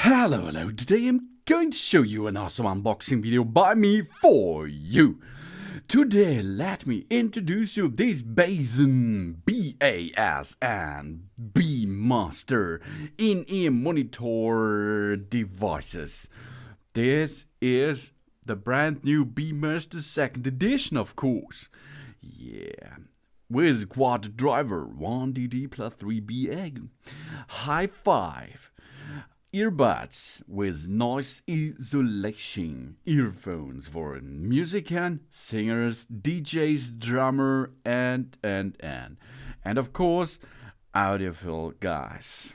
Hello, today I'm going to show you an awesome unboxing video by me for you. Today let me introduce you this BASN Bmaster in-ear monitor devices. This is the brand new Bmaster 2nd edition, of course. Yeah. With QUAD-DRIVER 1DD+3BA, HiFi Earbuds with noise isolation, earphones for musicians, singers, DJs, drummer, and of course, audiophile guys.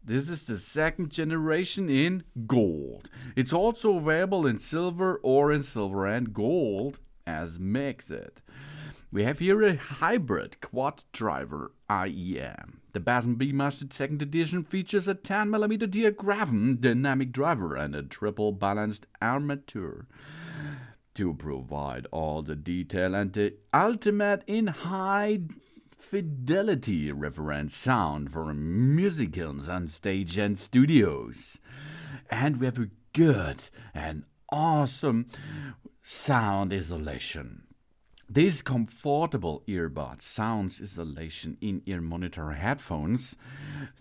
This is the 2nd generation in gold. It's also available in silver or in silver and gold as mixed. We have here a hybrid QUAD-DRIVER IEM. The BASN Bmaster 2nd edition features a 10mm diaphragm dynamic driver and a triple balanced armature to provide all the detail and the ultimate in high-fidelity reference sound for musicians on stage and studios. And we have a good and awesome sound isolation. This comfortable earbud sound isolation in-ear monitor headphones,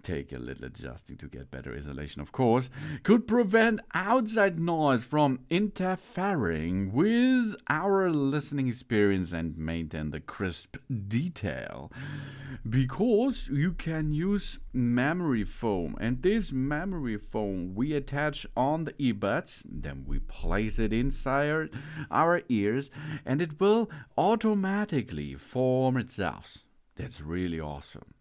take a little adjusting to get better isolation of course, could prevent outside noise from interfering with our listening experience and maintain the crisp detail. Because you can use memory foam, and this memory foam we attach on the earbuds, then we place it inside our ears and it will automatically form itself. That's really awesome.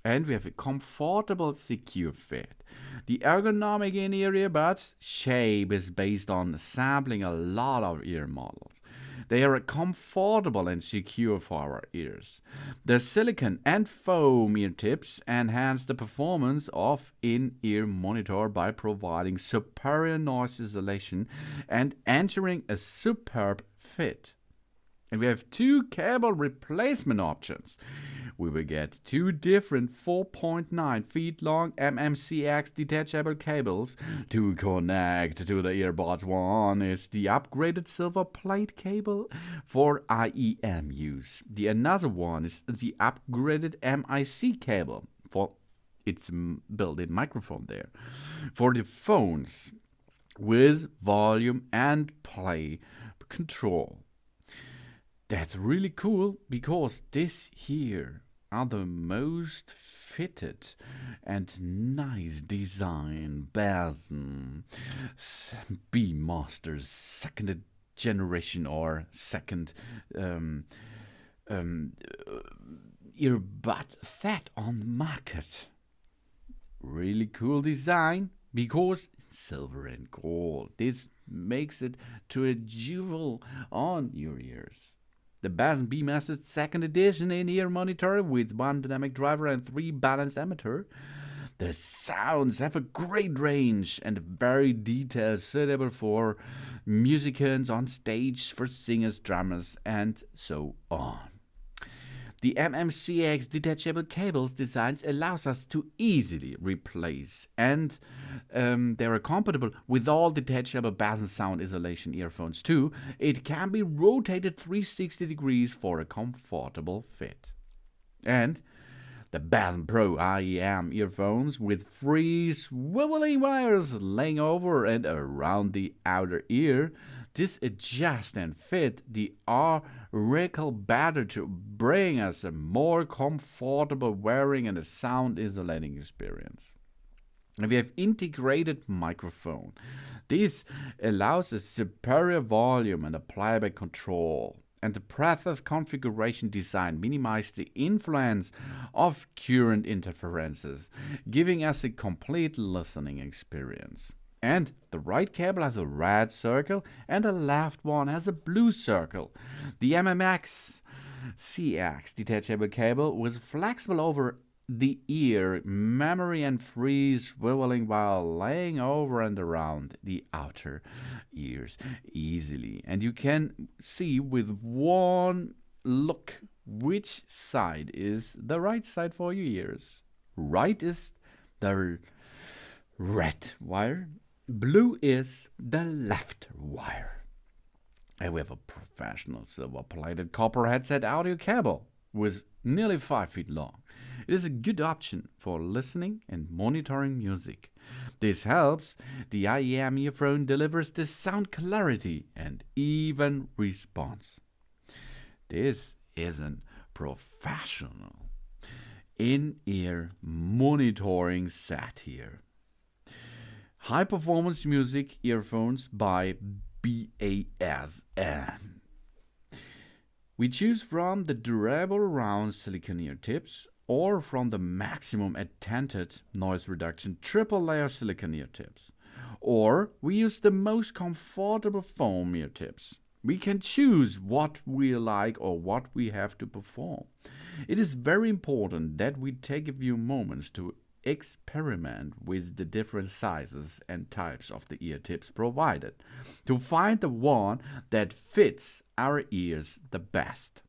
And we have a comfortable, secure fit. The ergonomic in-ear earbuds shape is based on sampling a lot of ear models. They are comfortable and secure for our ears. The silicone and foam ear tips enhance the performance of in-ear monitor by providing superior noise isolation and ensuring a superb fit. And we have 2 cable replacement options. We will get 2 different 4.9 feet long MMCX detachable cables to connect to the earbuds. One is the upgraded silver plate cable for IEM use. The another one is the upgraded MIC cable for its built-in microphone there. For the phones with volume and play control. That's really cool because this here are the most fitted and nice design BASN Bmaster's 2nd generation or 2nd earbud set on the market. Really cool design because silver and gold. This makes it to a jewel on your ears. The BASN Bmaster 2nd edition in-ear monitor with 1 dynamic driver and 3 balanced armature. The sounds have a great range and very detailed, suitable for musicians on stage, for singers, drummers, and so on. The MMCX detachable cables design allows us to easily replace, and they are compatible with all detachable BASN sound isolation earphones too. It can be rotated 360 degrees for a comfortable fit. And the BASN Pro IEM earphones with free swiveling wires laying over and around the outer ear. This adjust and fit the auricle better to bring us a more comfortable wearing and a sound isolating experience. And we have integrated microphone. This allows a superior volume and a playback control. And the breadth configuration design minimizes the influence of current interferences, giving us a complete listening experience. And the right cable has a red circle and the left one has a blue circle. The MMX CX detachable cable was flexible over the ear memory and free swiveling while laying over and around the outer ears easily. And you can see with one look which side is the right side for your ears. Right is the red wire. Blue is the left wire. And we have a professional silver-plated copper headset audio cable with nearly 5 feet long. It is a good option for listening and monitoring music. This helps the IEM earphone delivers the sound clarity and even response. This is a professional in-ear monitoring set here. High performance music earphones by BASN. We choose from the durable round silicone ear tips or from the maximum attenuated noise reduction triple layer silicone ear tips. Or we use the most comfortable foam ear tips. We can choose what we like or what we have to perform. It is very important that we take a few moments to experiment with the different sizes and types of the ear tips provided to find the one that fits our ears the best.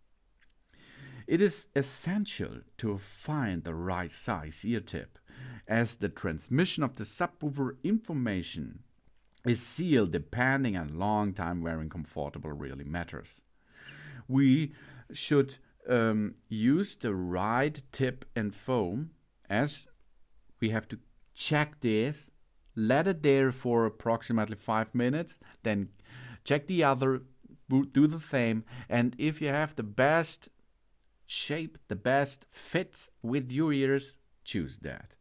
It is essential to find the right size ear tip, as the transmission of the subwoofer information is sealed depending on long time wearing comfortable really matters. We should use the right tip and foam, as we have to check this, let it there for approximately 5 minutes, then check the other, do the same, and if you have the best shape, the best fits with your ears, choose that.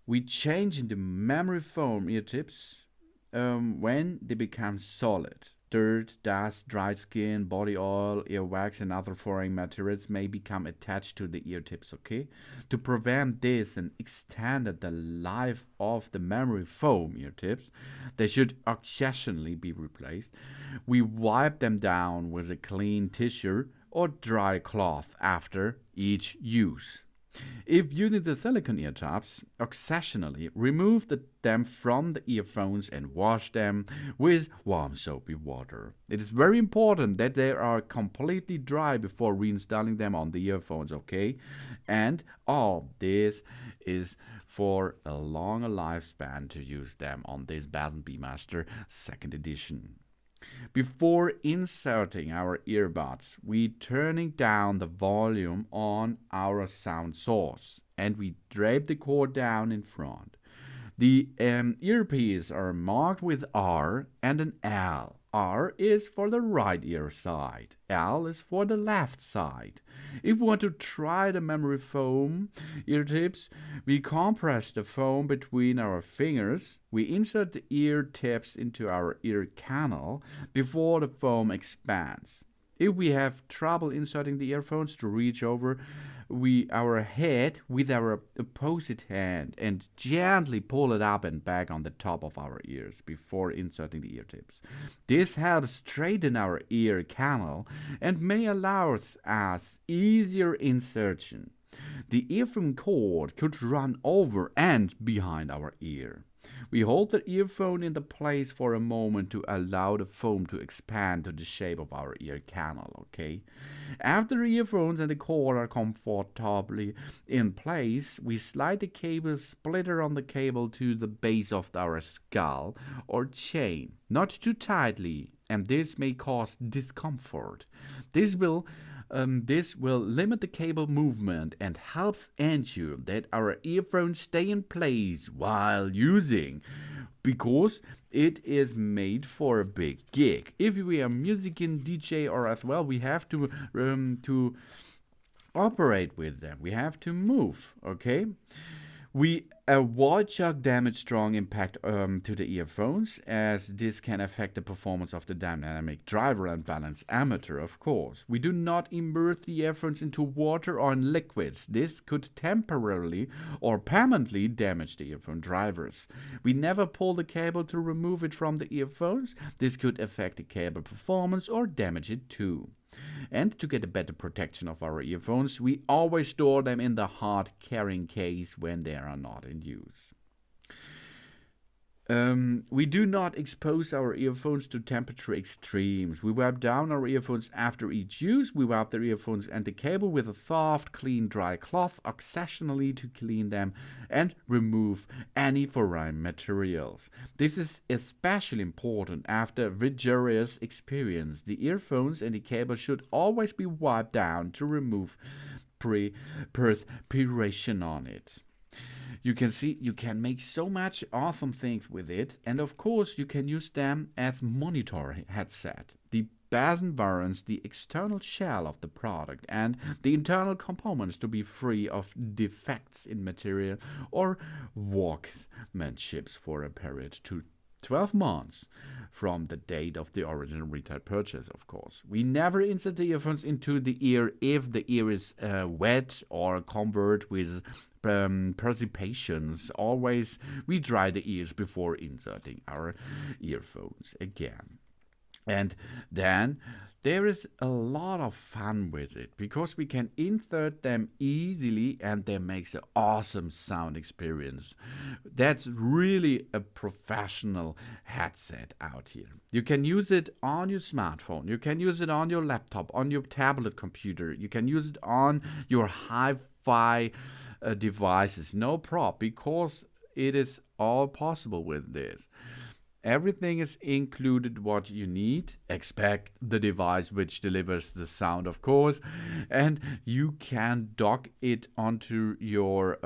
We change into memory foam ear tips when they become solid. Dirt, dust, dry skin, body oil, earwax, and other foreign materials may become attached to the ear tips, okay? To prevent this and extend the life of the memory foam ear tips, they should occasionally be replaced. We wipe them down with a clean tissue or dry cloth after each use. If using the silicone ear tops, occasionally remove them from the earphones and wash them with warm soapy water. It is very important that they are completely dry before reinstalling them on the earphones, okay? And all this is for a longer lifespan to use them on this BASN Bmaster 2nd edition. Before inserting our earbuds, we turning down the volume on our sound source and we drape the cord down in front. The earpieces are marked with R and an L. R is for the right ear side. L is for the left side. If we want to try the memory foam ear tips, we compress the foam between our fingers. We insert the ear tips into our ear canal before the foam expands. If we have trouble inserting the earphones, to reach over our head with our opposite hand and gently pull it up and back on the top of our ears before inserting the ear tips. This helps straighten our ear canal and may allow us easier insertion. The earphone cord could run over and behind our ear. We hold the earphone in the place for a moment to allow the foam to expand to the shape of our ear canal, okay? After the earphones and the cord are comfortably in place, we slide the cable splitter on the cable to the base of our skull or chain, not too tightly, and this may cause discomfort. This will limit the cable movement and helps ensure that our earphones stay in place while using, because it is made for a big gig. If we are music in DJ or as well, we have to operate with them. We have to move, okay? We avoid shock damage, strong impact to the earphones, as this can affect the performance of the dynamic driver and balanced-armature, of course. We do not immerse the earphones into water or in liquids. This could temporarily or permanently damage the earphone drivers. We never pull the cable to remove it from the earphones. This could affect the cable performance or damage it too. And to get a better protection of our earphones, we always store them in the hard carrying case when they are not in use. We do not expose our earphones to temperature extremes. We wipe down our earphones after each use. We wipe the earphones and the cable with a soft, clean, dry cloth occasionally to clean them and remove any foreign materials. This is especially important after rigorous experience. The earphones and the cable should always be wiped down to remove perspiration on it. You can see you can make so much awesome things with it, and of course you can use them as monitor headset. The BASN warrants the external shell of the product and the internal components to be free of defects in material or workmanship for a period to 12 months from the date of the original retail purchase, of course. We never insert the earphones into the ear if the ear is wet or covered with perspications. Always we dry the ears before inserting our earphones again. And then there is a lot of fun with it because we can insert them easily and they makes an awesome sound experience. That's really a professional headset out here. You can use it on your smartphone. You can use it on your laptop, on your tablet computer. You can use it on your HiFi devices. No problem, because it is all possible with this. Everything is included what you need, except the device which delivers the sound, of course, and you can dock it onto your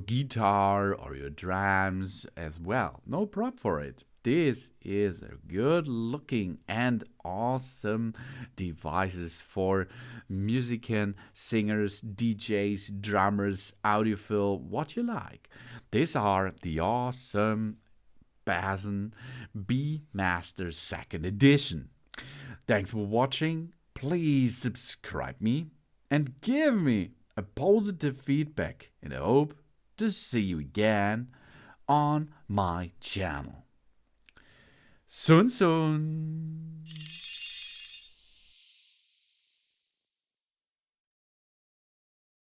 guitar or your drums as well. No problem for it. This is a good looking and awesome devices for musicians, singers, DJs, drummers, audiophile, what you like. These are the awesome BASN Bmaster 2nd edition. Thanks for watching. Please subscribe me and give me a positive feedback, and I hope to see you again on my channel. Soon.